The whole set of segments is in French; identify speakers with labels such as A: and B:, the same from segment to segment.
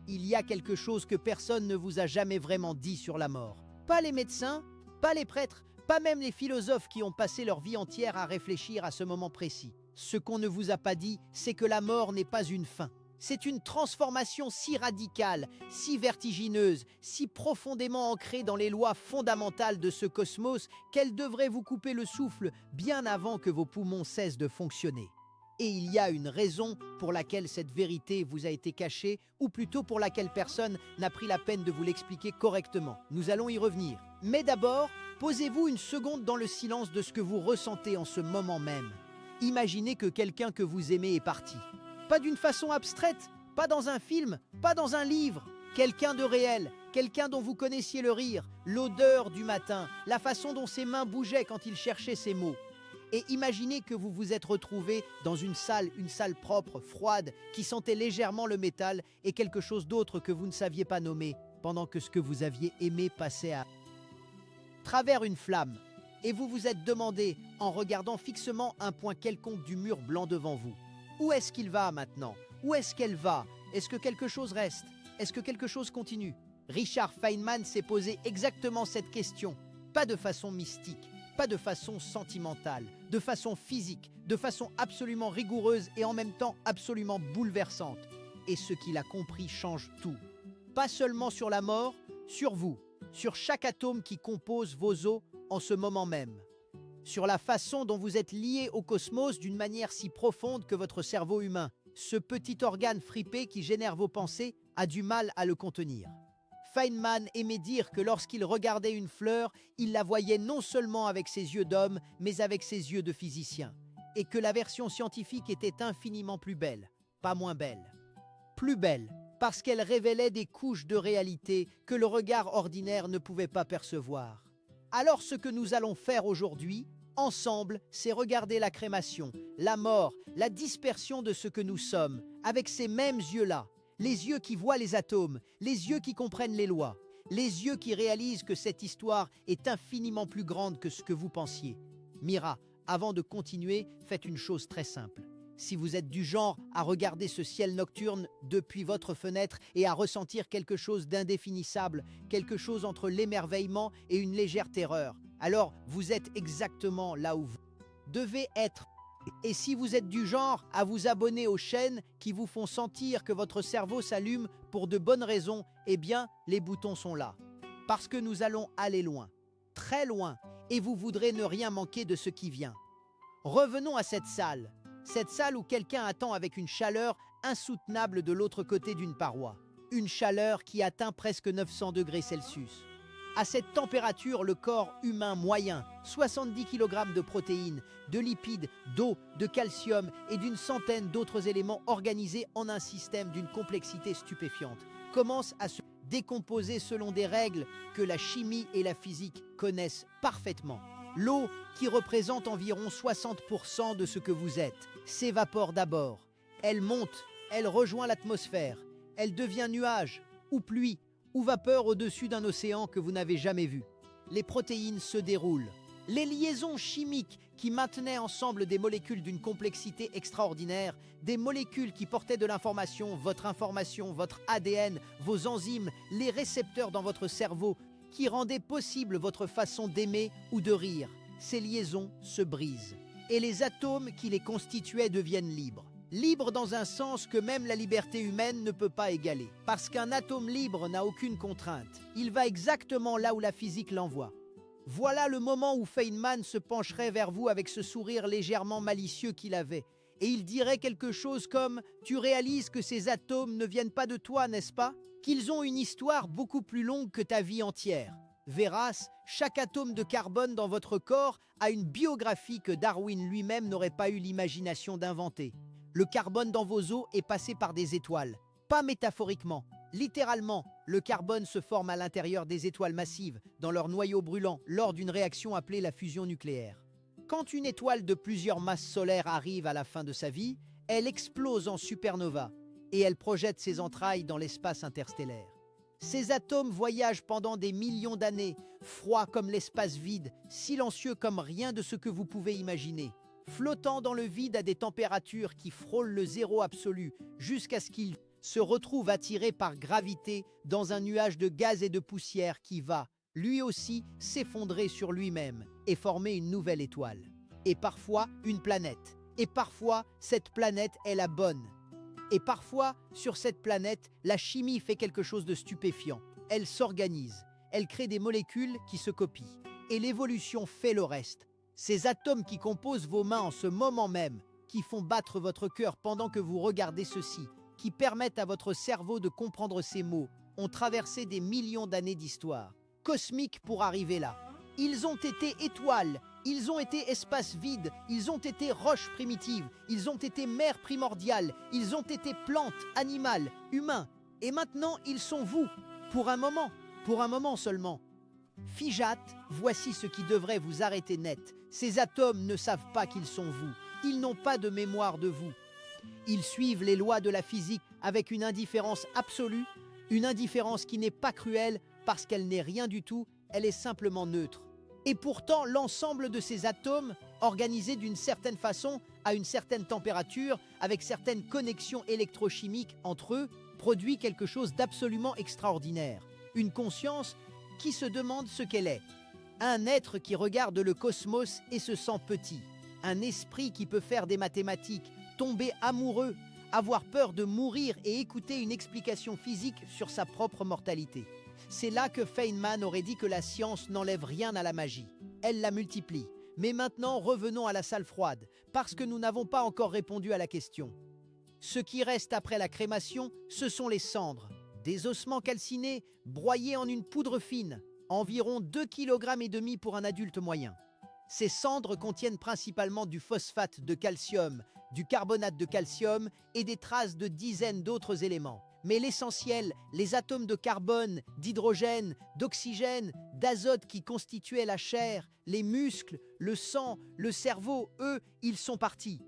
A: il y a quelque chose que personne ne vous a jamais vraiment dit sur la mort. Pas les médecins, pas les prêtres, pas même les philosophes qui ont passé leur vie entière à réfléchir à ce moment précis. Ce qu'on ne vous a pas dit, c'est que la mort n'est pas une fin. C'est une transformation si radicale, si vertigineuse, si profondément ancrée dans les lois fondamentales de ce cosmos qu'elle devrait vous couper le souffle bien avant que vos poumons cessent de fonctionner. Et il y a une raison pour laquelle cette vérité vous a été cachée, ou plutôt pour laquelle personne n'a pris la peine de vous l'expliquer correctement. Nous allons y revenir. Mais d'abord, posez-vous une seconde dans le silence de ce que vous ressentez en ce moment même. Imaginez que quelqu'un que vous aimez est parti. Pas d'une façon abstraite, pas dans un film, pas dans un livre. Quelqu'un de réel, quelqu'un dont vous connaissiez le rire, l'odeur du matin, la façon dont ses mains bougeaient quand il cherchait ses mots. Et imaginez que vous vous êtes retrouvé dans une salle propre, froide, qui sentait légèrement le métal et quelque chose d'autre que vous ne saviez pas nommer, pendant que ce que vous aviez aimé passait à travers une flamme. Et vous vous êtes demandé, en regardant fixement un point quelconque du mur blanc devant vous, où est-ce qu'il va maintenant? Où est-ce qu'elle va? Est-ce que quelque chose reste? Est-ce que quelque chose continue? Richard Feynman s'est posé exactement cette question, pas de façon mystique, pas de façon sentimentale, de façon physique, de façon absolument rigoureuse et en même temps absolument bouleversante. Et ce qu'il a compris change tout. Pas seulement sur la mort, sur vous, sur chaque atome qui compose vos os en ce moment même. Sur la façon dont vous êtes lié au cosmos d'une manière si profonde que votre cerveau humain, ce petit organe fripé qui génère vos pensées, a du mal à le contenir. Feynman aimait dire que lorsqu'il regardait une fleur, il la voyait non seulement avec ses yeux d'homme, mais avec ses yeux de physicien, et que la version scientifique était infiniment plus belle, pas moins belle. Plus belle, parce qu'elle révélait des couches de réalité que le regard ordinaire ne pouvait pas percevoir. Alors ce que nous allons faire aujourd'hui, ensemble, c'est regarder la crémation, la mort, la dispersion de ce que nous sommes, avec ces mêmes yeux-là, les yeux qui voient les atomes, les yeux qui comprennent les lois, les yeux qui réalisent que cette histoire est infiniment plus grande que ce que vous pensiez. Mira, avant de continuer, faites une chose très simple. Si vous êtes du genre à regarder ce ciel nocturne depuis votre fenêtre et à ressentir quelque chose d'indéfinissable, quelque chose entre l'émerveillement et une légère terreur, alors vous êtes exactement là où vous devez être. Et si vous êtes du genre à vous abonner aux chaînes qui vous font sentir que votre cerveau s'allume pour de bonnes raisons, eh bien, les boutons sont là. Parce que nous allons aller loin, très loin, et vous voudrez ne rien manquer de ce qui vient. Revenons à cette salle où quelqu'un attend avec une chaleur insoutenable de l'autre côté d'une paroi. Une chaleur qui atteint presque 900 degrés Celsius. À cette température, le corps humain moyen, 70 kg de protéines, de lipides, d'eau, de calcium et d'une centaine d'autres éléments organisés en un système d'une complexité stupéfiante, commence à se décomposer selon des règles que la chimie et la physique connaissent parfaitement. L'eau, qui représente environ 60% de ce que vous êtes, s'évapore d'abord. Elle monte, elle rejoint l'atmosphère, elle devient nuage, ou pluie, ou vapeur au-dessus d'un océan que vous n'avez jamais vu. Les protéines se déroulent. Les liaisons chimiques qui maintenaient ensemble des molécules d'une complexité extraordinaire, des molécules qui portaient de l'information, votre ADN, vos enzymes, les récepteurs dans votre cerveau, qui rendaient possible votre façon d'aimer ou de rire. Ces liaisons se brisent. Et les atomes qui les constituaient deviennent libres. Libre dans un sens que même la liberté humaine ne peut pas égaler. Parce qu'un atome libre n'a aucune contrainte. Il va exactement là où la physique l'envoie. Voilà le moment où Feynman se pencherait vers vous avec ce sourire légèrement malicieux qu'il avait. Et il dirait quelque chose comme « Tu réalises que ces atomes ne viennent pas de toi, n'est-ce pas ? Qu'ils ont une histoire beaucoup plus longue que ta vie entière. » Verras, chaque atome de carbone dans votre corps a une biographie que Darwin lui-même n'aurait pas eu l'imagination d'inventer. Le carbone dans vos os est passé par des étoiles. Pas métaphoriquement, littéralement, le carbone se forme à l'intérieur des étoiles massives, dans leur noyau brûlant, lors d'une réaction appelée la fusion nucléaire. Quand une étoile de plusieurs masses solaires arrive à la fin de sa vie, elle explose en supernova et elle projette ses entrailles dans l'espace interstellaire. Ces atomes voyagent pendant des millions d'années, froids comme l'espace vide, silencieux comme rien de ce que vous pouvez imaginer, flottant dans le vide à des températures qui frôlent le zéro absolu, jusqu'à ce qu'ils se retrouve attiré par gravité dans un nuage de gaz et de poussière qui va, lui aussi, s'effondrer sur lui-même et former une nouvelle étoile. Et parfois, une planète. Et parfois, cette planète est la bonne. Et parfois, sur cette planète, la chimie fait quelque chose de stupéfiant. Elle s'organise, elle crée des molécules qui se copient. Et l'évolution fait le reste. Ces atomes qui composent vos mains en ce moment même, qui font battre votre cœur pendant que vous regardez ceci, qui permettent à votre cerveau de comprendre ces mots, ont traversé des millions d'années d'histoire cosmique pour arriver là. Ils ont été étoiles, ils ont été espaces vides, ils ont été roches primitives, ils ont été mers primordiales, ils ont été plantes, animales, humains. Et maintenant, ils sont vous, pour un moment seulement. Figeac, voici ce qui devrait vous arrêter net. Ces atomes ne savent pas qu'ils sont vous. Ils n'ont pas de mémoire de vous. Ils suivent les lois de la physique avec une indifférence absolue, une indifférence qui n'est pas cruelle parce qu'elle n'est rien du tout, elle est simplement neutre. Et pourtant, l'ensemble de ces atomes, organisés d'une certaine façon, à une certaine température, avec certaines connexions électrochimiques entre eux, produit quelque chose d'absolument extraordinaire. Une conscience qui se demande ce qu'elle est. Un être qui regarde le cosmos et se sent petit. Un esprit qui peut faire des mathématiques, tomber amoureux, avoir peur de mourir et écouter une explication physique sur sa propre mortalité. C'est là que Feynman aurait dit que la science n'enlève rien à la magie. Elle la multiplie. Mais maintenant, revenons à la salle froide, parce que nous n'avons pas encore répondu à la question. Ce qui reste après la crémation, ce sont les cendres. Des ossements calcinés, broyés en une poudre fine, environ 2,5 kg pour un adulte moyen. Ces cendres contiennent principalement du phosphate de calcium, du carbonate de calcium et des traces de dizaines d'autres éléments. Mais l'essentiel, les atomes de carbone, d'hydrogène, d'oxygène, d'azote qui constituaient la chair, les muscles, le sang, le cerveau, eux, ils sont partis.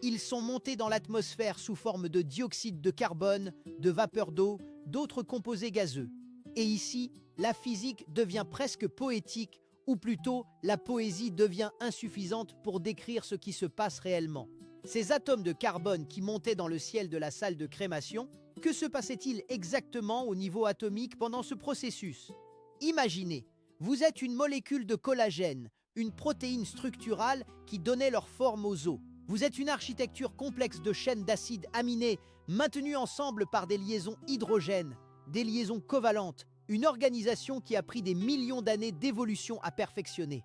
A: Ils sont montés dans l'atmosphère sous forme de dioxyde de carbone, de vapeur d'eau, d'autres composés gazeux. Et ici, la physique devient presque poétique, ou plutôt, la poésie devient insuffisante pour décrire ce qui se passe réellement. Ces atomes de carbone qui montaient dans le ciel de la salle de crémation, que se passait-il exactement au niveau atomique pendant ce processus? Imaginez, vous êtes une molécule de collagène, une protéine structurale qui donnait leur forme aux os. Vous êtes une architecture complexe de chaînes d'acides aminés maintenues ensemble par des liaisons hydrogènes, des liaisons covalentes, une organisation qui a pris des millions d'années d'évolution à perfectionner.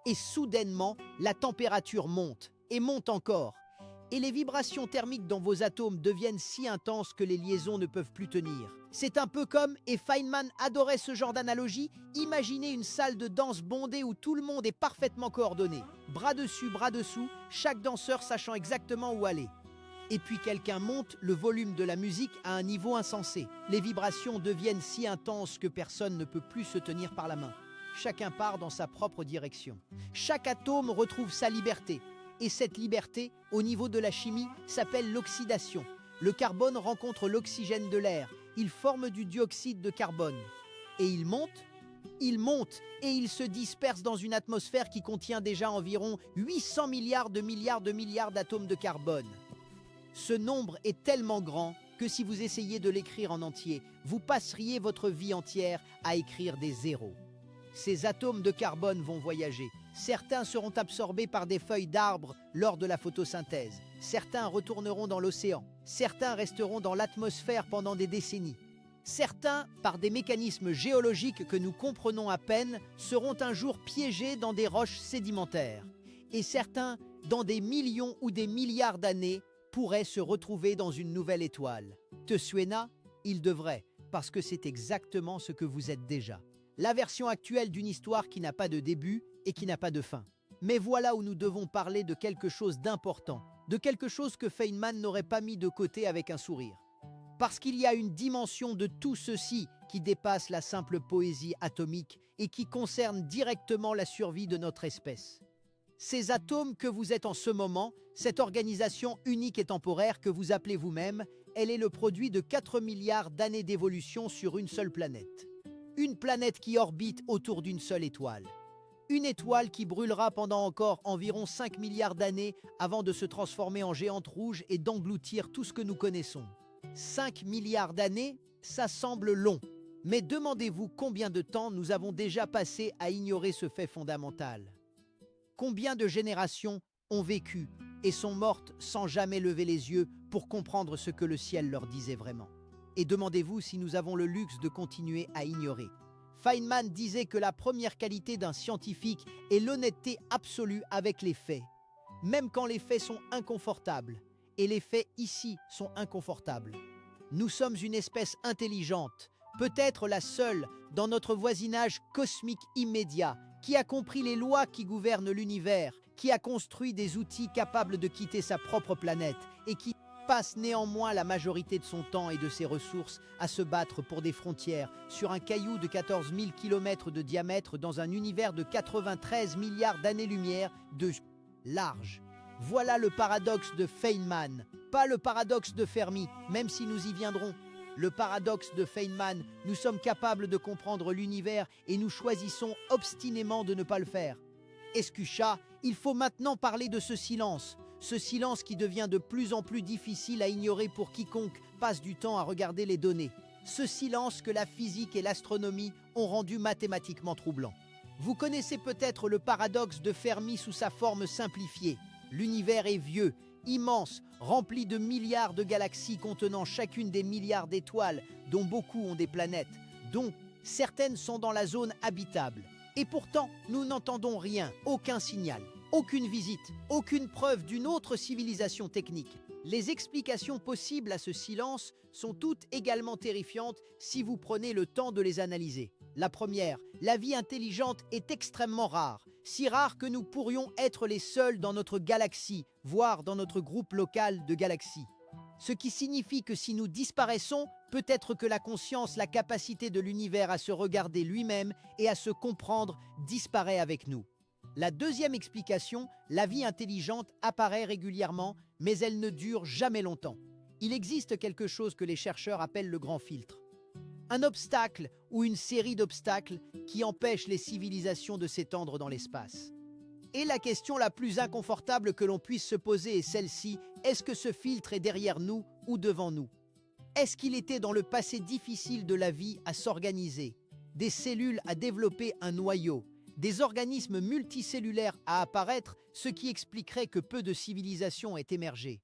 A: Et soudainement, la température monte, et monte encore. Et les vibrations thermiques dans vos atomes deviennent si intenses que les liaisons ne peuvent plus tenir. C'est un peu comme, et Feynman adorait ce genre d'analogie, imaginez une salle de danse bondée où tout le monde est parfaitement coordonné. Bras dessus, bras dessous, chaque danseur sachant exactement où aller. Et puis quelqu'un monte le volume de la musique à un niveau insensé. Les vibrations deviennent si intenses que personne ne peut plus se tenir par la main. Chacun part dans sa propre direction. Chaque atome retrouve sa liberté. Et cette liberté, au niveau de la chimie, s'appelle l'oxydation. Le carbone rencontre l'oxygène de l'air. Il forme du dioxyde de carbone. Et il monte, et il se disperse dans une atmosphère qui contient déjà environ 800 milliards d'atomes de carbone. Ce nombre est tellement grand que si vous essayiez de l'écrire en entier, vous passeriez votre vie entière à écrire des zéros. Ces atomes de carbone vont voyager. Certains seront absorbés par des feuilles d'arbres lors de la photosynthèse. Certains retourneront dans l'océan. Certains resteront dans l'atmosphère pendant des décennies. Certains, par des mécanismes géologiques que nous comprenons à peine, seront un jour piégés dans des roches sédimentaires. Et certains, dans des millions ou des milliards d'années, pourraient se retrouver dans une nouvelle étoile. Tesuena, il devrait, parce que c'est exactement ce que vous êtes déjà. La version actuelle d'une histoire qui n'a pas de début et qui n'a pas de fin. Mais voilà où nous devons parler de quelque chose d'important, de quelque chose que Feynman n'aurait pas mis de côté avec un sourire. Parce qu'il y a une dimension de tout ceci qui dépasse la simple poésie atomique et qui concerne directement la survie de notre espèce. Ces atomes que vous êtes en ce moment, cette organisation unique et temporaire que vous appelez vous-même, elle est le produit de 4 milliards d'années d'évolution sur une seule planète. Une planète qui orbite autour d'une seule étoile. Une étoile qui brûlera pendant encore environ 5 milliards d'années avant de se transformer en géante rouge et d'engloutir tout ce que nous connaissons. 5 milliards d'années, ça semble long. Mais demandez-vous combien de temps nous avons déjà passé à ignorer ce fait fondamental. Combien de générations ont vécu et sont mortes sans jamais lever les yeux pour comprendre ce que le ciel leur disait vraiment. Et demandez-vous si nous avons le luxe de continuer à ignorer. Feynman disait que la première qualité d'un scientifique est l'honnêteté absolue avec les faits. Même quand les faits sont inconfortables, et les faits ici sont inconfortables. Nous sommes une espèce intelligente, peut-être la seule dans notre voisinage cosmique immédiat, qui a compris les lois qui gouvernent l'univers, qui a construit des outils capables de quitter sa propre planète et qui passe néanmoins la majorité de son temps et de ses ressources à se battre pour des frontières sur un caillou de 14 000 km de diamètre dans un univers de 93 milliards d'années-lumière de large. Voilà le paradoxe de Feynman, pas le paradoxe de Fermi, même si nous y viendrons. Le paradoxe de Feynman, nous sommes capables de comprendre l'univers et nous choisissons obstinément de ne pas le faire. Escucha, il faut maintenant parler de ce silence qui devient de plus en plus difficile à ignorer pour quiconque passe du temps à regarder les données. Ce silence que la physique et l'astronomie ont rendu mathématiquement troublant. Vous connaissez peut-être le paradoxe de Fermi sous sa forme simplifiée. L'univers est vieux, immense, rempli de milliards de galaxies contenant chacune des milliards d'étoiles, dont beaucoup ont des planètes, dont certaines sont dans la zone habitable. Et pourtant, nous n'entendons rien, aucun signal, aucune visite, aucune preuve d'une autre civilisation technique. Les explications possibles à ce silence sont toutes également terrifiantes si vous prenez le temps de les analyser. La première, la vie intelligente est extrêmement rare, si rare que nous pourrions être les seuls dans notre galaxie, voire dans notre groupe local de galaxies. Ce qui signifie que si nous disparaissons, peut-être que la conscience, la capacité de l'univers à se regarder lui-même et à se comprendre disparaît avec nous. La deuxième explication, la vie intelligente apparaît régulièrement, mais elle ne dure jamais longtemps. Il existe quelque chose que les chercheurs appellent le grand filtre. Un obstacle ou une série d'obstacles qui empêchent les civilisations de s'étendre dans l'espace. Et la question la plus inconfortable que l'on puisse se poser est celle-ci, est-ce que ce filtre est derrière nous ou devant nous? Est-ce qu'il était dans le passé difficile de la vie à s'organiser, des cellules à développer un noyau, des organismes multicellulaires à apparaître, ce qui expliquerait que peu de civilisations aient émergé?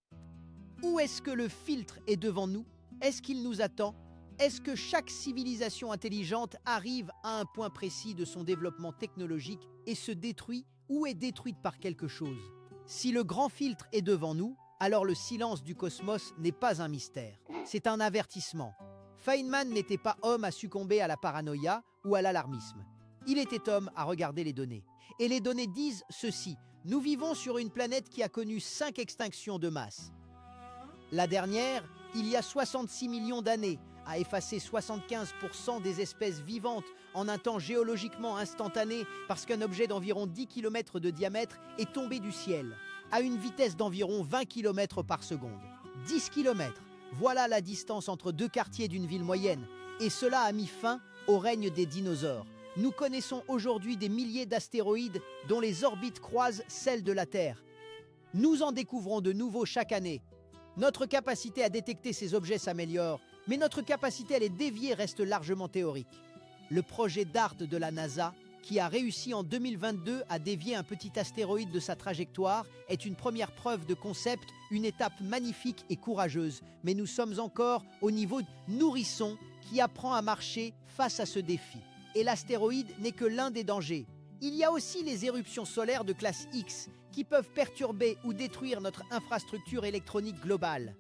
A: Ou est-ce que le filtre est devant nous? Est-ce qu'il nous attend? Est-ce que chaque civilisation intelligente arrive à un point précis de son développement technologique et se détruit ou est détruite par quelque chose? Si le grand filtre est devant nous, alors le silence du cosmos n'est pas un mystère, c'est un avertissement. Feynman n'était pas homme à succomber à la paranoïa ou à l'alarmisme. Il était homme à regarder les données. Et les données disent ceci, nous vivons sur une planète qui a connu 5 extinctions de masse. La dernière, il y a 66 millions d'années, a effacé 75% des espèces vivantes en un temps géologiquement instantané parce qu'un objet d'environ 10 km de diamètre est tombé du ciel, à une vitesse d'environ 20 km par seconde. 10 km, voilà la distance entre deux quartiers d'une ville moyenne, et cela a mis fin au règne des dinosaures. Nous connaissons aujourd'hui des milliers d'astéroïdes dont les orbites croisent celles de la Terre. Nous en découvrons de nouveaux chaque année. Notre capacité à détecter ces objets s'améliore, mais notre capacité à les dévier reste largement théorique. Le projet DART de la NASA, qui a réussi en 2022 à dévier un petit astéroïde de sa trajectoire, est une première preuve de concept, une étape magnifique et courageuse. Mais nous sommes encore au niveau nourrisson qui apprend à marcher face à ce défi. Et l'astéroïde n'est que l'un des dangers. Il y a aussi les éruptions solaires de classe X qui peuvent perturber ou détruire notre infrastructure électronique globale.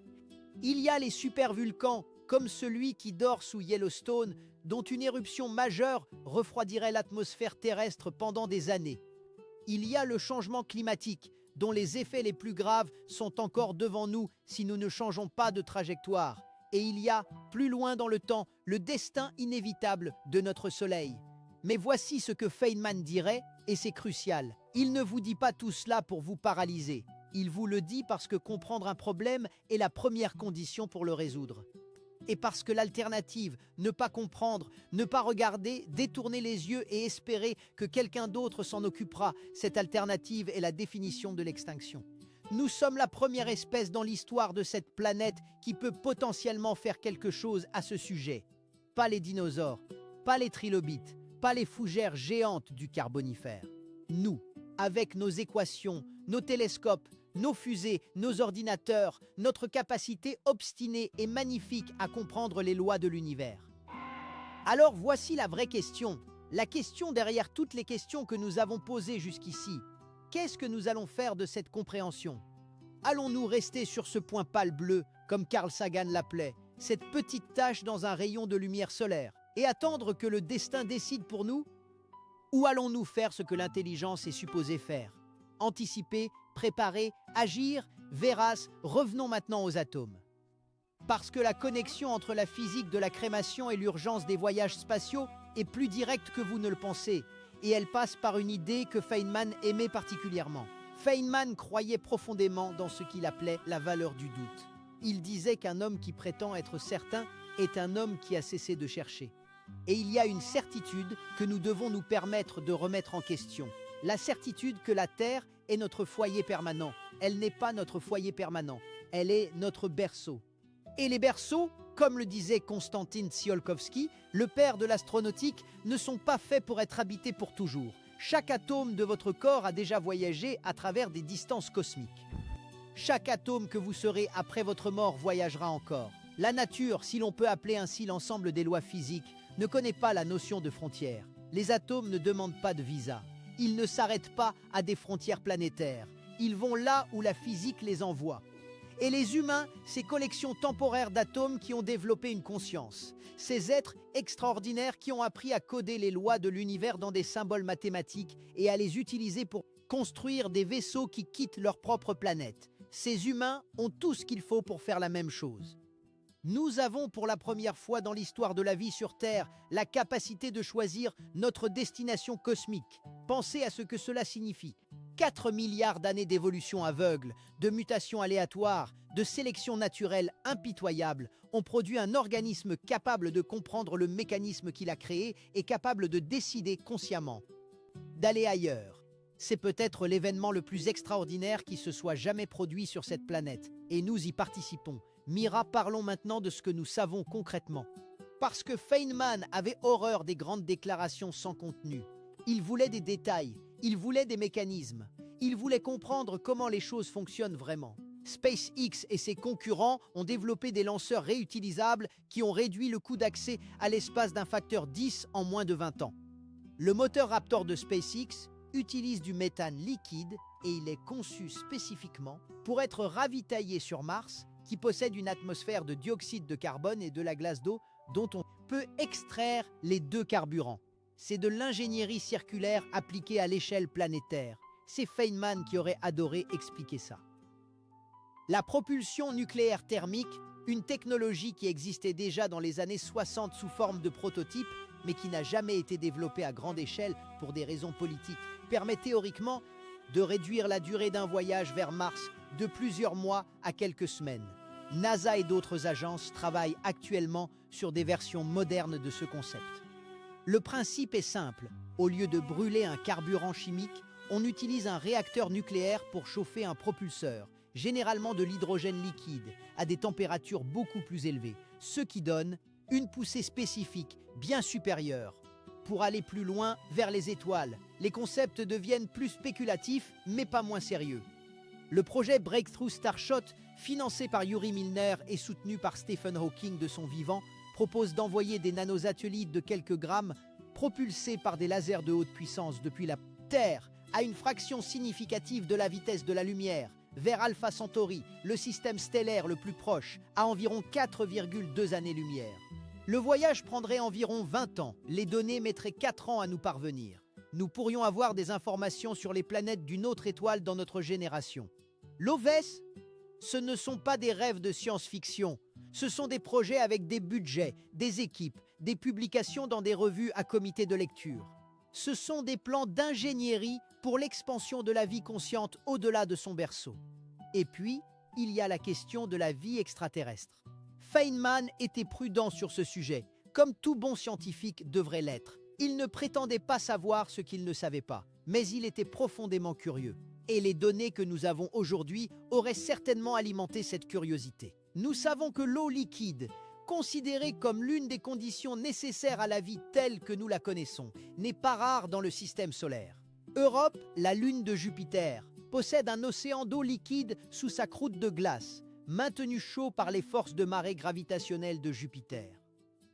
A: Il y a les supervolcans, comme celui qui dort sous Yellowstone, dont une éruption majeure refroidirait l'atmosphère terrestre pendant des années. Il y a le changement climatique, dont les effets les plus graves sont encore devant nous si nous ne changeons pas de trajectoire. Et il y a, plus loin dans le temps, le destin inévitable de notre Soleil. Mais voici ce que Feynman dirait, et c'est crucial. Il ne vous dit pas tout cela pour vous paralyser. Il vous le dit parce que comprendre un problème est la première condition pour le résoudre. Et parce que l'alternative, ne pas comprendre, ne pas regarder, détourner les yeux et espérer que quelqu'un d'autre s'en occupera, cette alternative est la définition de l'extinction. Nous sommes la première espèce dans l'histoire de cette planète qui peut potentiellement faire quelque chose à ce sujet. Pas les dinosaures, pas les trilobites, pas les fougères géantes du Carbonifère. Nous, avec nos équations, nos télescopes, nos fusées, nos ordinateurs, notre capacité obstinée et magnifique à comprendre les lois de l'univers. Alors voici la vraie question, la question derrière toutes les questions que nous avons posées jusqu'ici. Qu'est-ce que nous allons faire de cette compréhension? Allons-nous rester sur ce point pâle bleu, comme Carl Sagan l'appelait, cette petite tache dans un rayon de lumière solaire, et attendre que le destin décide pour nous? Ou allons-nous faire ce que l'intelligence est supposée faire? Anticiper, préparer, agir, Véras, revenons maintenant aux atomes. Parce que la connexion entre la physique de la crémation et l'urgence des voyages spatiaux est plus directe que vous ne le pensez, et elle passe par une idée que Feynman aimait particulièrement. Feynman croyait profondément dans ce qu'il appelait la valeur du doute. Il disait qu'un homme qui prétend être certain est un homme qui a cessé de chercher. Et il y a une certitude que nous devons nous permettre de remettre en question. La certitude que la Terre est notre foyer permanent. Elle n'est pas notre foyer permanent, elle est notre berceau. Et les berceaux, comme le disait Konstantin Tsiolkovsky, le père de l'astronautique, ne sont pas faits pour être habités pour toujours. Chaque atome de votre corps a déjà voyagé à travers des distances cosmiques. Chaque atome que vous serez après votre mort voyagera encore. La nature, si l'on peut appeler ainsi l'ensemble des lois physiques, ne connaît pas la notion de frontières. Les atomes ne demandent pas de visa. Ils ne s'arrêtent pas à des frontières planétaires. Ils vont là où la physique les envoie. Et les humains, ces collections temporaires d'atomes qui ont développé une conscience. Ces êtres extraordinaires qui ont appris à coder les lois de l'univers dans des symboles mathématiques et à les utiliser pour construire des vaisseaux qui quittent leur propre planète. Ces humains ont tout ce qu'il faut pour faire la même chose. Nous avons pour la première fois dans l'histoire de la vie sur Terre la capacité de choisir notre destination cosmique. Pensez à ce que cela signifie. 4 milliards d'années d'évolution aveugle, de mutations aléatoires, de sélection naturelle impitoyable ont produit un organisme capable de comprendre le mécanisme qu'il a créé et capable de décider consciemment d'aller ailleurs. C'est peut-être l'événement le plus extraordinaire qui se soit jamais produit sur cette planète, et nous y participons. Mira, parlons maintenant de ce que nous savons concrètement. Parce que Feynman avait horreur des grandes déclarations sans contenu. Il voulait des détails, il voulait des mécanismes, il voulait comprendre comment les choses fonctionnent vraiment. SpaceX et ses concurrents ont développé des lanceurs réutilisables qui ont réduit le coût d'accès à l'espace d'un facteur 10 en moins de 20 ans. Le moteur Raptor de SpaceX utilise du méthane liquide et il est conçu spécifiquement pour être ravitaillé sur Mars, qui possède une atmosphère de dioxyde de carbone et de la glace d'eau dont on peut extraire les deux carburants. C'est de l'ingénierie circulaire appliquée à l'échelle planétaire. C'est Feynman qui aurait adoré expliquer ça. La propulsion nucléaire thermique, une technologie qui existait déjà dans les années 60 sous forme de prototype, mais qui n'a jamais été développée à grande échelle pour des raisons politiques, permet théoriquement de réduire la durée d'un voyage vers Mars de plusieurs mois à quelques semaines. NASA et d'autres agences travaillent actuellement sur des versions modernes de ce concept. Le principe est simple. Au lieu de brûler un carburant chimique, on utilise un réacteur nucléaire pour chauffer un propulseur, généralement de l'hydrogène liquide, à des températures beaucoup plus élevées, ce qui donne une poussée spécifique bien supérieure. Pour aller plus loin vers les étoiles, les concepts deviennent plus spéculatifs, mais pas moins sérieux. Le projet Breakthrough Starshot, financé par Yuri Milner et soutenu par Stephen Hawking de son vivant, propose d'envoyer des nanosatellites de quelques grammes, propulsés par des lasers de haute puissance depuis la Terre, à une fraction significative de la vitesse de la lumière, vers Alpha Centauri, le système stellaire le plus proche, à environ 4,2 années-lumière. Le voyage prendrait environ 20 ans, les données mettraient 4 ans à nous parvenir. Nous pourrions avoir des informations sur les planètes d'une autre étoile dans notre génération. L'OVES, ce ne sont pas des rêves de science-fiction, ce sont des projets avec des budgets, des équipes, des publications dans des revues à comité de lecture. Ce sont des plans d'ingénierie pour l'expansion de la vie consciente au-delà de son berceau. Et puis, il y a la question de la vie extraterrestre. Feynman était prudent sur ce sujet, comme tout bon scientifique devrait l'être. Il ne prétendait pas savoir ce qu'il ne savait pas, mais il était profondément curieux. Et les données que nous avons aujourd'hui auraient certainement alimenté cette curiosité. Nous savons que l'eau liquide, considérée comme l'une des conditions nécessaires à la vie telle que nous la connaissons, n'est pas rare dans le système solaire. Europe, la lune de Jupiter, possède un océan d'eau liquide sous sa croûte de glace, maintenu chaud par les forces de marée gravitationnelle de Jupiter.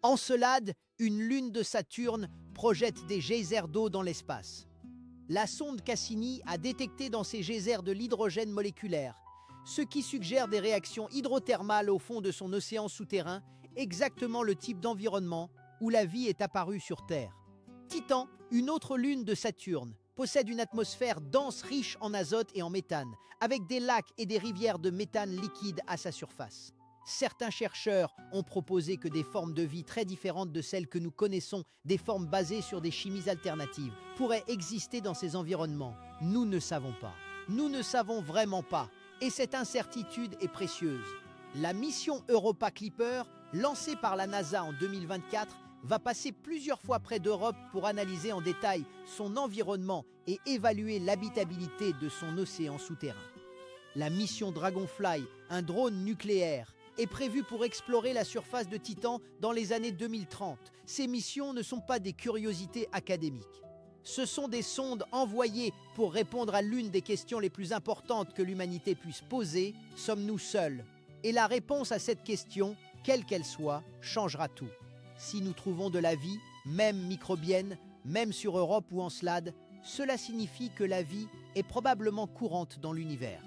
A: Encelade, une lune de Saturne, projette des geysers d'eau dans l'espace. La sonde Cassini a détecté dans ces geysers de l'hydrogène moléculaire, ce qui suggère des réactions hydrothermales au fond de son océan souterrain, exactement le type d'environnement où la vie est apparue sur Terre. Titan, une autre lune de Saturne, possède une atmosphère dense riche en azote et en méthane, avec des lacs et des rivières de méthane liquide à sa surface. Certains chercheurs ont proposé que des formes de vie très différentes de celles que nous connaissons, des formes basées sur des chimies alternatives, pourraient exister dans ces environnements. Nous ne savons pas. Nous ne savons vraiment pas. Et cette incertitude est précieuse. La mission Europa Clipper, lancée par la NASA en 2024, va passer plusieurs fois près d'Europe pour analyser en détail son environnement et évaluer l'habitabilité de son océan souterrain. La mission Dragonfly, un drone nucléaire, est prévue pour explorer la surface de Titan dans les années 2030. Ces missions ne sont pas des curiosités académiques. Ce sont des sondes envoyées pour répondre à l'une des questions les plus importantes que l'humanité puisse poser: sommes-nous seuls? Et la réponse à cette question, quelle qu'elle soit, changera tout. Si nous trouvons de la vie, même microbienne, même sur Europe ou Encelade, cela signifie que la vie est probablement courante dans l'univers.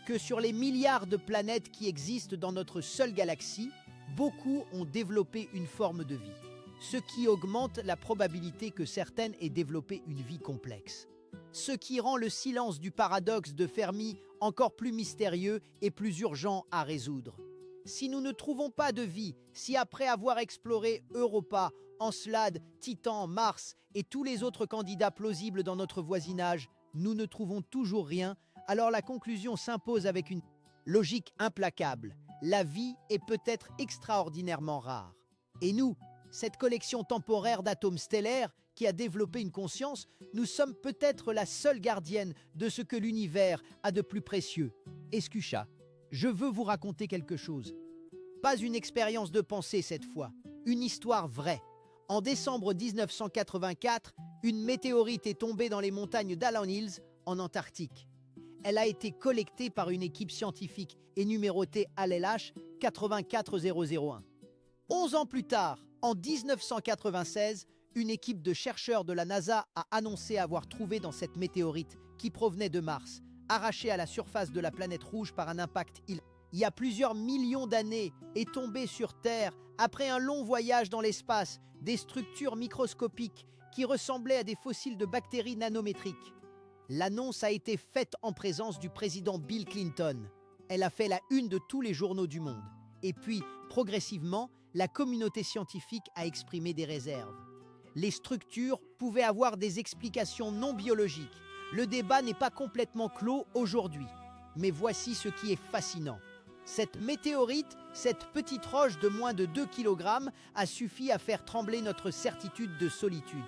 A: Que sur les milliards de planètes qui existent dans notre seule galaxie, beaucoup ont développé une forme de vie, ce qui augmente la probabilité que certaines aient développé une vie complexe. Ce qui rend le silence du paradoxe de Fermi encore plus mystérieux et plus urgent à résoudre. Si nous ne trouvons pas de vie, si après avoir exploré Europa, Encelade, Titan, Mars et tous les autres candidats plausibles dans notre voisinage, nous ne trouvons toujours rien, alors la conclusion s'impose avec une logique implacable. La vie est peut-être extraordinairement rare. Et nous, cette collection temporaire d'atomes stellaires qui a développé une conscience, nous sommes peut-être la seule gardienne de ce que l'univers a de plus précieux. Escucha, je veux vous raconter quelque chose. Pas une expérience de pensée cette fois, une histoire vraie. En décembre 1984, une météorite est tombée dans les montagnes d'Allan Hills, en Antarctique. Elle a été collectée par une équipe scientifique et numérotée ALH 84001. 11 ans plus tard, en 1996, une équipe de chercheurs de la NASA a annoncé avoir trouvé dans cette météorite, qui provenait de Mars, arrachée à la surface de la planète rouge par un impact il y a plusieurs millions d'années, est tombée sur Terre après un long voyage dans l'espace, des structures microscopiques qui ressemblaient à des fossiles de bactéries nanométriques. L'annonce a été faite en présence du président Bill Clinton. Elle a fait la une de tous les journaux du monde. Et puis, progressivement, la communauté scientifique a exprimé des réserves. Les structures pouvaient avoir des explications non biologiques. Le débat n'est pas complètement clos aujourd'hui. Mais voici ce qui est fascinant. Cette météorite, cette petite roche de moins de 2 kg, a suffi à faire trembler notre certitude de solitude.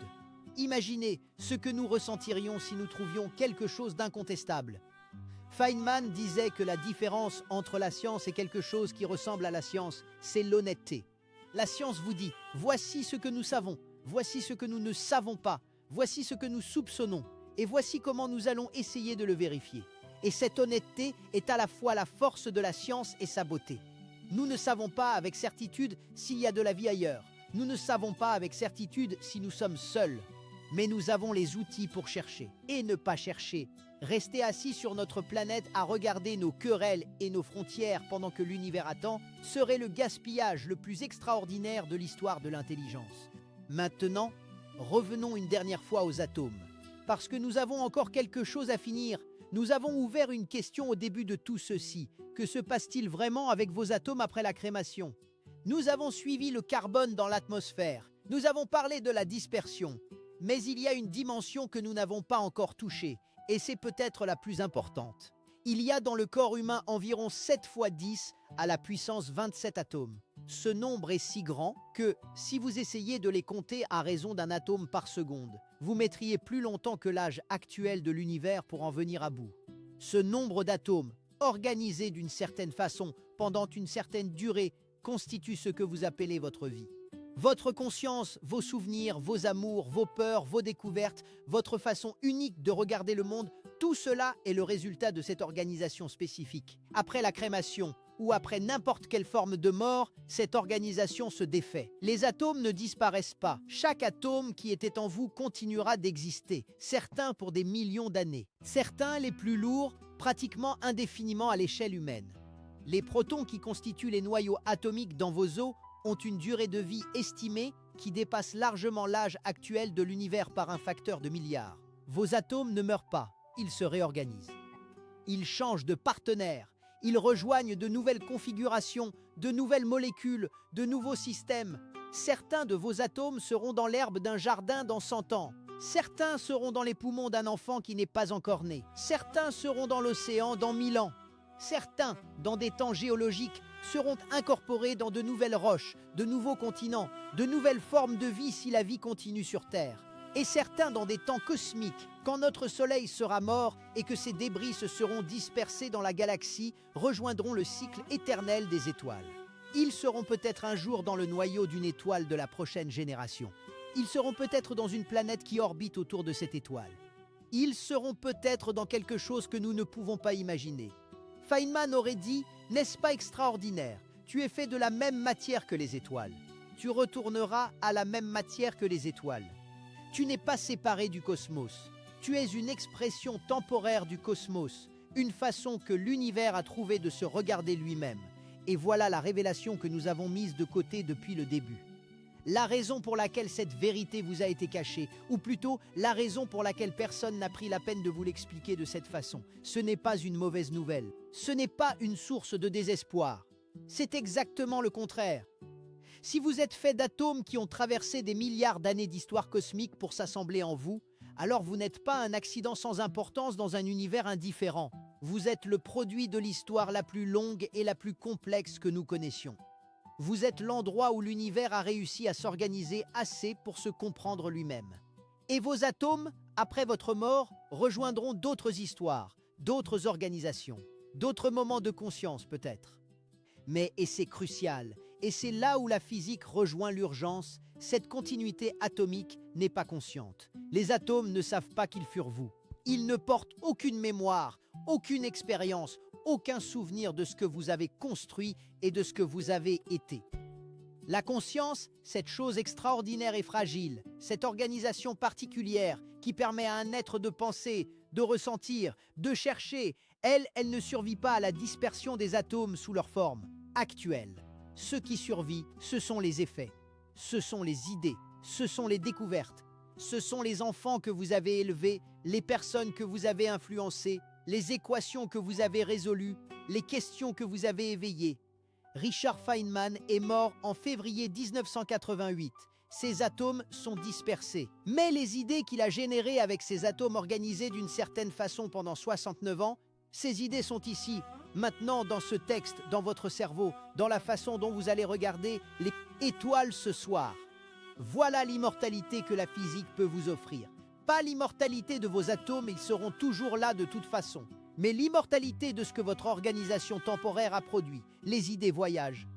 A: Imaginez ce que nous ressentirions si nous trouvions quelque chose d'incontestable. Feynman disait que la différence entre la science et quelque chose qui ressemble à la science, c'est l'honnêteté. La science vous dit, voici ce que nous savons, voici ce que nous ne savons pas, voici ce que nous soupçonnons, et voici comment nous allons essayer de le vérifier. Et cette honnêteté est à la fois la force de la science et sa beauté. Nous ne savons pas avec certitude s'il y a de la vie ailleurs. Nous ne savons pas avec certitude si nous sommes seuls. Mais nous avons les outils pour chercher et ne pas chercher. Rester assis sur notre planète à regarder nos querelles et nos frontières pendant que l'univers attend serait le gaspillage le plus extraordinaire de l'histoire de l'intelligence. Maintenant, revenons une dernière fois aux atomes. Parce que nous avons encore quelque chose à finir. Nous avons ouvert une question au début de tout ceci. Que se passe-t-il vraiment avec vos atomes après la crémation? Nous avons suivi le carbone dans l'atmosphère. Nous avons parlé de la dispersion. Mais il y a une dimension que nous n'avons pas encore touchée, et c'est peut-être la plus importante. Il y a dans le corps humain environ 7 fois 10 à la puissance 27 atomes. Ce nombre est si grand que, si vous essayez de les compter à raison d'un atome par seconde, vous mettriez plus longtemps que l'âge actuel de l'univers pour en venir à bout. Ce nombre d'atomes, organisés d'une certaine façon pendant une certaine durée, constitue ce que vous appelez votre vie. Votre conscience, vos souvenirs, vos amours, vos peurs, vos découvertes, votre façon unique de regarder le monde, tout cela est le résultat de cette organisation spécifique. Après la crémation ou après n'importe quelle forme de mort, cette organisation se défait. Les atomes ne disparaissent pas. Chaque atome qui était en vous continuera d'exister, certains pour des millions d'années, certains les plus lourds, pratiquement indéfiniment à l'échelle humaine. Les protons qui constituent les noyaux atomiques dans vos os ont une durée de vie estimée qui dépasse largement l'âge actuel de l'univers par un facteur de milliards. Vos atomes ne meurent pas, ils se réorganisent. Ils changent de partenaire, ils rejoignent de nouvelles configurations, de nouvelles molécules, de nouveaux systèmes. Certains de vos atomes seront dans l'herbe d'un jardin dans 100 ans. Certains seront dans les poumons d'un enfant qui n'est pas encore né. Certains seront dans l'océan dans 1000 ans. Certains, dans des temps géologiques, seront incorporés dans de nouvelles roches, de nouveaux continents, de nouvelles formes de vie si la vie continue sur Terre. Et certains dans des temps cosmiques, quand notre Soleil sera mort et que ses débris se seront dispersés dans la galaxie, rejoindront le cycle éternel des étoiles. Ils seront peut-être un jour dans le noyau d'une étoile de la prochaine génération. Ils seront peut-être dans une planète qui orbite autour de cette étoile. Ils seront peut-être dans quelque chose que nous ne pouvons pas imaginer. Feynman aurait dit « N'est-ce pas extraordinaire? Tu es fait de la même matière que les étoiles. Tu retourneras à la même matière que les étoiles. Tu n'es pas séparé du cosmos. Tu es une expression temporaire du cosmos, une façon que l'univers a trouvé de se regarder lui-même. Et voilà la révélation que nous avons mise de côté depuis le début. La raison pour laquelle cette vérité vous a été cachée, ou plutôt la raison pour laquelle personne n'a pris la peine de vous l'expliquer de cette façon, ce n'est pas une mauvaise nouvelle. Ce n'est pas une source de désespoir. C'est exactement le contraire. Si vous êtes fait d'atomes qui ont traversé des milliards d'années d'histoire cosmique pour s'assembler en vous, alors vous n'êtes pas un accident sans importance dans un univers indifférent. Vous êtes le produit de l'histoire la plus longue et la plus complexe que nous connaissions. Vous êtes l'endroit où l'univers a réussi à s'organiser assez pour se comprendre lui-même. Et vos atomes, après votre mort, rejoindront d'autres histoires, d'autres organisations, d'autres moments de conscience peut-être. Mais, et c'est crucial, et c'est là où la physique rejoint l'urgence, cette continuité atomique n'est pas consciente. Les atomes ne savent pas qu'ils furent vous. Ils ne portent aucune mémoire, aucune expérience, aucun souvenir de ce que vous avez construit et de ce que vous avez été. La conscience, cette chose extraordinaire et fragile, cette organisation particulière qui permet à un être de penser, de ressentir, de chercher, elle ne survit pas à la dispersion des atomes sous leur forme actuelle. Ce qui survit, ce sont les effets, ce sont les idées, ce sont les découvertes, ce sont les enfants que vous avez élevés, les personnes que vous avez influencées, les équations que vous avez résolues, les questions que vous avez éveillées. Richard Feynman est mort en février 1988. Ses atomes sont dispersés. Mais les idées qu'il a générées avec ces atomes organisés d'une certaine façon pendant 69 ans, ces idées sont ici, maintenant dans ce texte, dans votre cerveau, dans la façon dont vous allez regarder les étoiles ce soir. Voilà l'immortalité que la physique peut vous offrir. Pas l'immortalité de vos atomes, ils seront toujours là de toute façon, mais l'immortalité de ce que votre organisation temporaire a produit. Les idées voyagent.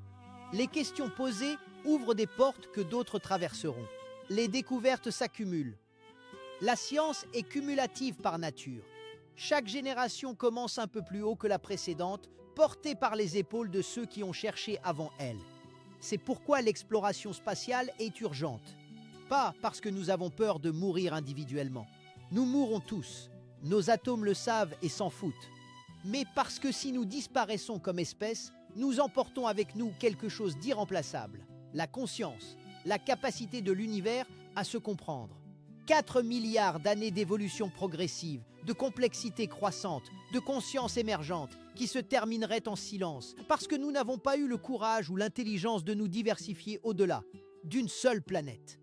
A: Les questions posées ouvrent des portes que d'autres traverseront. Les découvertes s'accumulent. La science est cumulative par nature. Chaque génération commence un peu plus haut que la précédente, portée par les épaules de ceux qui ont cherché avant elle. C'est pourquoi l'exploration spatiale est urgente. Pas parce que nous avons peur de mourir individuellement. Nous mourrons tous. Nos atomes le savent et s'en foutent. Mais parce que si nous disparaissons comme espèce, nous emportons avec nous quelque chose d'irremplaçable. La conscience, la capacité de l'univers à se comprendre. 4 milliards d'années d'évolution progressive, de complexité croissante, de conscience émergente, qui se termineraient en silence, parce que nous n'avons pas eu le courage ou l'intelligence de nous diversifier au-delà d'une seule planète.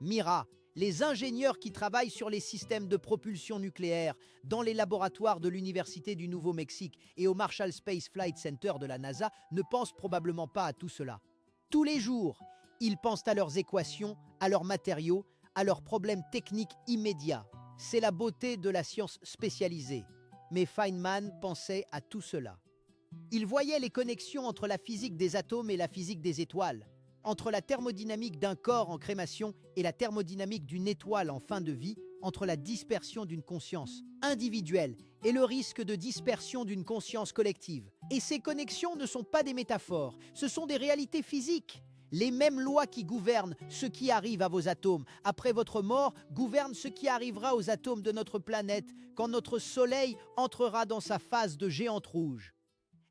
A: Mira, les ingénieurs qui travaillent sur les systèmes de propulsion nucléaire dans les laboratoires de l'Université du Nouveau-Mexique et au Marshall Space Flight Center de la NASA ne pensent probablement pas à tout cela. Tous les jours, ils pensent à leurs équations, à leurs matériaux, à leurs problèmes techniques immédiats. C'est la beauté de la science spécialisée. mais Feynman pensait à tout cela. Il voyait les connexions entre la physique des atomes et la physique des étoiles, entre la thermodynamique d'un corps en crémation et la thermodynamique d'une étoile en fin de vie, entre la dispersion d'une conscience individuelle et le risque de dispersion d'une conscience collective. Et ces connexions ne sont pas des métaphores, ce sont des réalités physiques. Les mêmes lois qui gouvernent ce qui arrive à vos atomes après votre mort gouvernent ce qui arrivera aux atomes de notre planète quand notre Soleil entrera dans sa phase de géante rouge.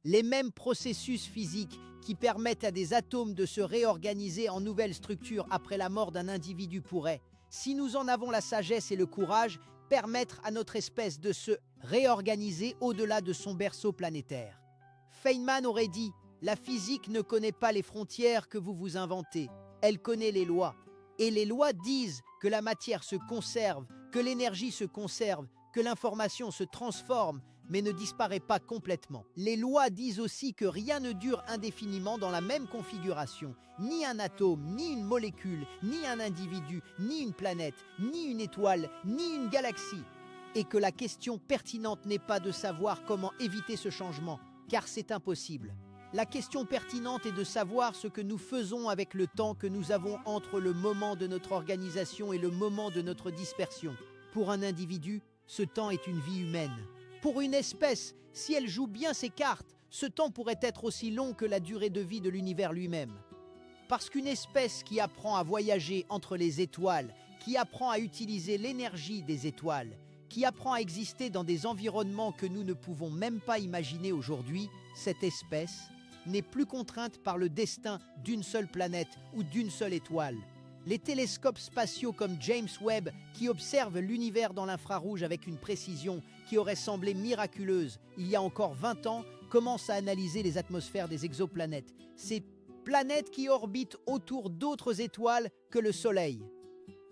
A: Les mêmes processus physiques qui permettent à des atomes de se réorganiser en nouvelles structures après la mort d'un individu pourraient, si nous en avons la sagesse et le courage, permettre à notre espèce de se réorganiser au-delà de son berceau planétaire. Feynman aurait dit « La physique ne connaît pas les frontières que vous vous inventez, elle connaît les lois. Et les lois disent que la matière se conserve, que l'énergie se conserve, que l'information se transforme, mais ne disparaît pas complètement. Les lois disent aussi que rien ne dure indéfiniment dans la même configuration. Ni un atome, ni une molécule, ni un individu, ni une planète, ni une étoile, ni une galaxie. Et que la question pertinente n'est pas de savoir comment éviter ce changement, car c'est impossible. La question pertinente est de savoir ce que nous faisons avec le temps que nous avons entre le moment de notre organisation et le moment de notre dispersion. Pour un individu, ce temps est une vie humaine. Pour une espèce, si elle joue bien ses cartes, ce temps pourrait être aussi long que la durée de vie de l'univers lui-même. Parce qu'une espèce qui apprend à voyager entre les étoiles, qui apprend à utiliser l'énergie des étoiles, qui apprend à exister dans des environnements que nous ne pouvons même pas imaginer aujourd'hui, cette espèce n'est plus contrainte par le destin d'une seule planète ou d'une seule étoile. Les télescopes spatiaux comme James Webb, qui observent l'univers dans l'infrarouge avec une précision qui aurait semblé miraculeuse il y a encore 20 ans, commencent à analyser les atmosphères des exoplanètes, ces planètes qui orbitent autour d'autres étoiles que le Soleil.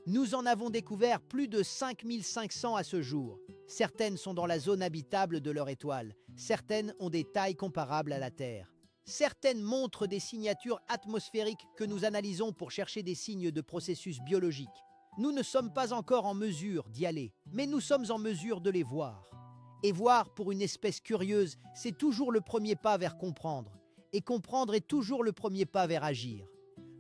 A: Nous en avons découvert plus de 5500 à ce jour. Certaines sont dans la zone habitable de leur étoile, certaines ont des tailles comparables à la Terre. Certaines montrent des signatures atmosphériques que nous analysons pour chercher des signes de processus biologiques. Nous ne sommes pas encore en mesure d'y aller, mais nous sommes en mesure de les voir. Et voir pour une espèce curieuse, c'est toujours le premier pas vers comprendre. Et comprendre est toujours le premier pas vers agir.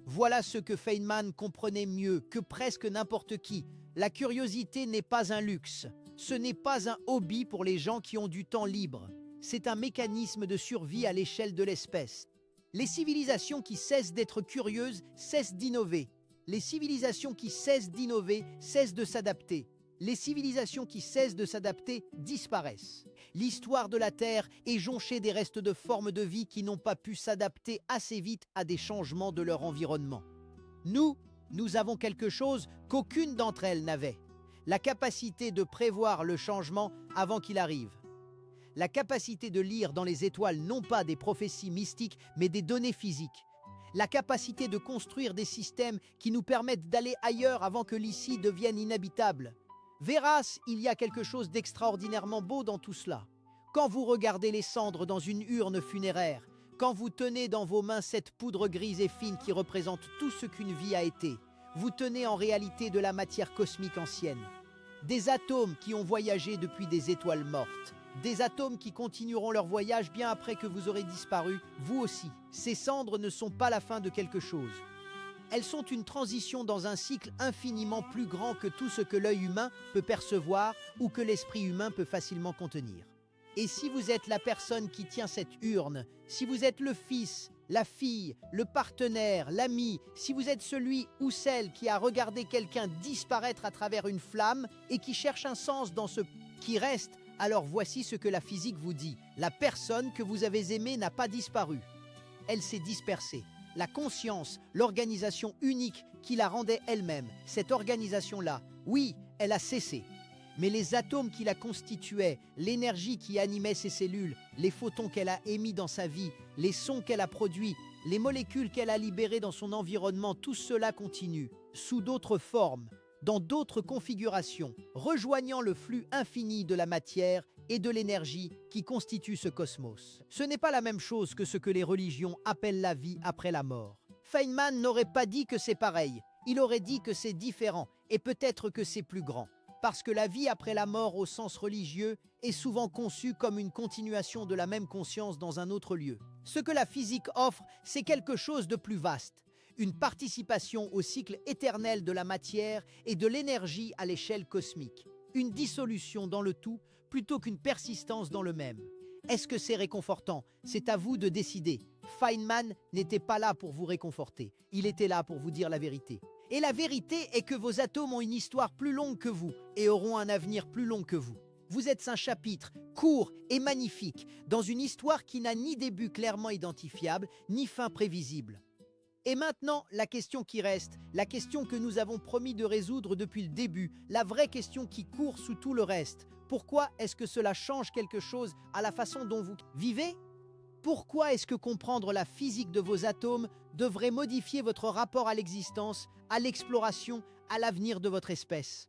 A: Voilà ce que Feynman comprenait mieux que presque n'importe qui. La curiosité n'est pas un luxe. Ce n'est pas un hobby pour les gens qui ont du temps libre. C'est un mécanisme de survie à l'échelle de l'espèce. Les civilisations qui cessent d'être curieuses cessent d'innover. Les civilisations qui cessent d'innover cessent de s'adapter. Les civilisations qui cessent de s'adapter disparaissent. L'histoire de la Terre est jonchée des restes de formes de vie qui n'ont pas pu s'adapter assez vite à des changements de leur environnement. Nous avons quelque chose qu'aucune d'entre elles n'avait. La capacité de prévoir le changement avant qu'il arrive. La capacité de lire dans les étoiles non pas des prophéties mystiques, mais des données physiques. La capacité de construire des systèmes qui nous permettent d'aller ailleurs avant que l'ici devienne inhabitable. Véras, il y a quelque chose d'extraordinairement beau dans tout cela. Quand vous regardez les cendres dans une urne funéraire, quand vous tenez dans vos mains cette poudre grise et fine qui représente tout ce qu'une vie a été, vous tenez en réalité de la matière cosmique ancienne. Des atomes qui ont voyagé depuis des étoiles mortes. Des atomes qui continueront leur voyage bien après que vous aurez disparu, vous aussi. Ces cendres ne sont pas la fin de quelque chose. Elles sont une transition dans un cycle infiniment plus grand que tout ce que l'œil humain peut percevoir ou que l'esprit humain peut facilement contenir. Et si vous êtes la personne qui tient cette urne, si vous êtes le fils, la fille, le partenaire, l'ami, si vous êtes celui ou celle qui a regardé quelqu'un disparaître à travers une flamme et qui cherche un sens dans ce qui reste, alors voici ce que la physique vous dit. La personne que vous avez aimée n'a pas disparu. Elle s'est dispersée. La conscience, l'organisation unique qui la rendait elle-même, cette organisation-là, oui, elle a cessé. Mais les atomes qui la constituaient, l'énergie qui animait ses cellules, les photons qu'elle a émis dans sa vie, les sons qu'elle a produits, les molécules qu'elle a libérées dans son environnement, tout cela continue, sous d'autres formes, dans d'autres configurations, rejoignant le flux infini de la matière et de l'énergie qui constitue ce cosmos. Ce n'est pas la même chose que ce que les religions appellent la vie après la mort. Feynman n'aurait pas dit que c'est pareil, il aurait dit que c'est différent et peut-être que c'est plus grand. parce que la vie après la mort au sens religieux est souvent conçue comme une continuation de la même conscience dans un autre lieu. Ce que la physique offre, c'est quelque chose de plus vaste, une participation au cycle éternel de la matière et de l'énergie à l'échelle cosmique, une dissolution dans le tout plutôt qu'une persistance dans le même. Est-ce que c'est réconfortant? C'est à vous de décider. Feynman n'était pas là pour vous réconforter, il était là pour vous dire la vérité. Et la vérité est que vos atomes ont une histoire plus longue que vous et auront un avenir plus long que vous. Vous êtes un chapitre, court et magnifique, dans une histoire qui n'a ni début clairement identifiable, ni fin prévisible. Et maintenant, la question qui reste, la question que nous avons promis de résoudre depuis le début, la vraie question qui court sous tout le reste. Pourquoi est-ce que cela change quelque chose à la façon dont vous vivez? Pourquoi est-ce que comprendre la physique de vos atomes devrait modifier votre rapport à l'existence, à l'exploration, à l'avenir de votre espèce?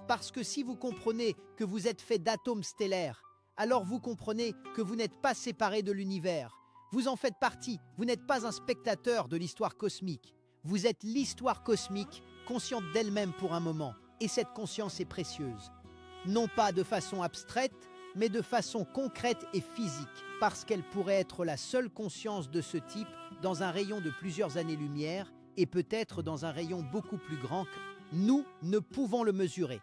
A: Parce que si vous comprenez que vous êtes fait d'atomes stellaires, alors vous comprenez que vous n'êtes pas séparé de l'univers. Vous en faites partie, vous n'êtes pas un spectateur de l'histoire cosmique. Vous êtes l'histoire cosmique, consciente d'elle-même pour un moment, et cette conscience est précieuse. Non pas de façon abstraite, mais de façon concrète et physique, parce qu'elle pourrait être la seule conscience de ce type dans un rayon de plusieurs années-lumière, et peut-être dans un rayon beaucoup plus grand que nous ne pouvons le mesurer.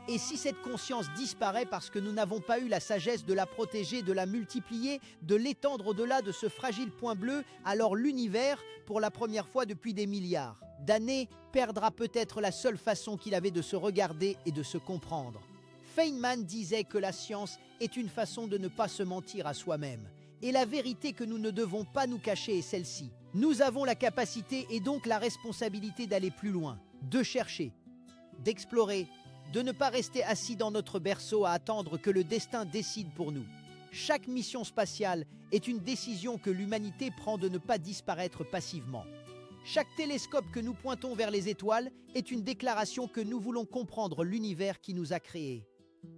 A: Et si cette conscience disparaît parce que nous n'avons pas eu la sagesse de la protéger, de la multiplier, de l'étendre au-delà de ce fragile point bleu, alors l'univers, pour la première fois depuis des milliards d'années, perdra peut-être la seule façon qu'il avait de se regarder et de se comprendre. Feynman disait que la science est une façon de ne pas se mentir à soi-même. Et la vérité que nous ne devons pas nous cacher est celle-ci. Nous avons la capacité et donc la responsabilité d'aller plus loin, de chercher, d'explorer, de ne pas rester assis dans notre berceau à attendre que le destin décide pour nous. Chaque mission spatiale est une décision que l'humanité prend de ne pas disparaître passivement. Chaque télescope que nous pointons vers les étoiles est une déclaration que nous voulons comprendre l'univers qui nous a créés.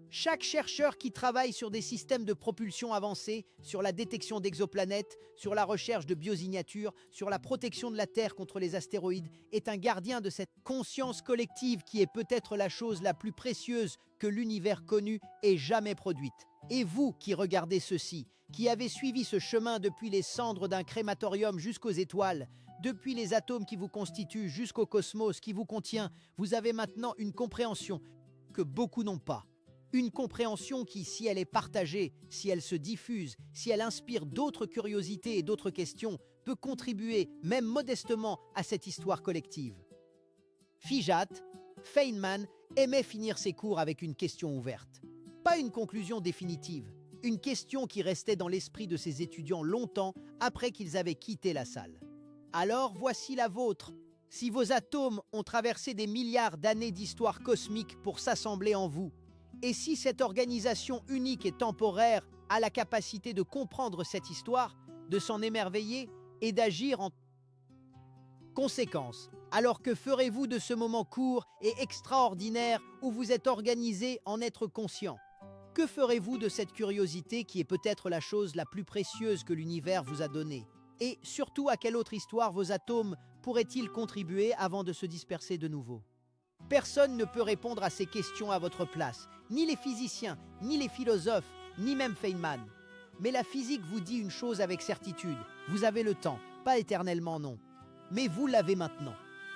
A: Chaque chercheur qui travaille sur des systèmes de propulsion avancés, sur la détection d'exoplanètes, sur la recherche de biosignatures, sur la protection de la Terre contre les astéroïdes, est un gardien de cette conscience collective qui est peut-être la chose la plus précieuse que l'univers connu ait jamais produite. Et vous qui regardez ceci, qui avez suivi ce chemin depuis les cendres d'un crématorium jusqu'aux étoiles, depuis les atomes qui vous constituent jusqu'au cosmos qui vous contient, vous avez maintenant une compréhension que beaucoup n'ont pas. Une compréhension qui, si elle est partagée, si elle se diffuse, si elle inspire d'autres curiosités et d'autres questions, peut contribuer, même modestement, à cette histoire collective. Figeac, Feynman, aimait finir ses cours avec une question ouverte. Pas une conclusion définitive, une question qui restait dans l'esprit de ses étudiants longtemps après qu'ils avaient quitté la salle. Alors voici la vôtre. Si vos atomes ont traversé des milliards d'années d'histoire cosmique pour s'assembler en vous, et si cette organisation unique et temporaire a la capacité de comprendre cette histoire, de s'en émerveiller et d'agir en conséquence, alors que ferez-vous de ce moment court et extraordinaire où vous êtes organisé en être conscient? Que ferez-vous de cette curiosité qui est peut-être la chose la plus précieuse que l'univers vous a donnée? Et surtout, à quelle autre histoire vos atomes pourraient-ils contribuer avant de se disperser de nouveau? Personne ne peut répondre à ces questions à votre place, ni les physiciens, ni les philosophes, ni même Feynman. Mais la physique vous dit une chose avec certitude, vous avez le temps, pas éternellement non. Mais vous l'avez maintenant.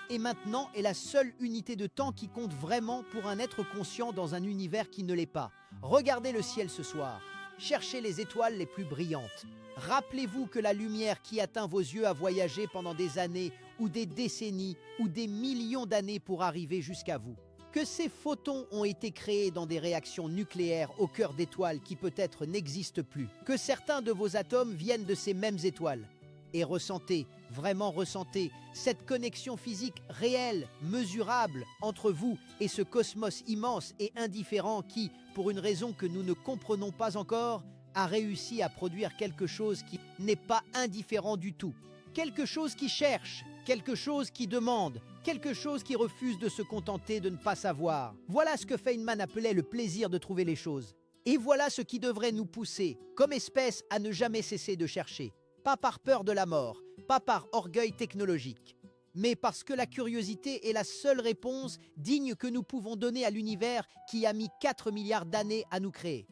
A: Et maintenant est la seule unité de temps qui compte vraiment pour un être conscient dans un univers qui ne l'est pas. Regardez le ciel ce soir, cherchez les étoiles les plus brillantes. Rappelez-vous que la lumière qui atteint vos yeux a voyagé pendant des années ou des décennies ou des millions d'années pour arriver jusqu'à vous. Que ces photons ont été créés dans des réactions nucléaires au cœur d'étoiles qui peut-être n'existent plus. Que certains de vos atomes viennent de ces mêmes étoiles. Et ressentez, vraiment ressentez, cette connexion physique réelle, mesurable entre vous et ce cosmos immense et indifférent qui, pour une raison que nous ne comprenons pas encore, a réussi à produire quelque chose qui n'est pas indifférent du tout. Quelque chose qui cherche, quelque chose qui demande, quelque chose qui refuse de se contenter de ne pas savoir. Voilà ce que Feynman appelait le plaisir de trouver les choses. Et voilà ce qui devrait nous pousser, comme espèce, à ne jamais cesser de chercher. Pas par peur de la mort, pas par orgueil technologique, mais parce que la curiosité est la seule réponse digne que nous pouvons donner à l'univers qui a mis 4 milliards d'années à nous créer.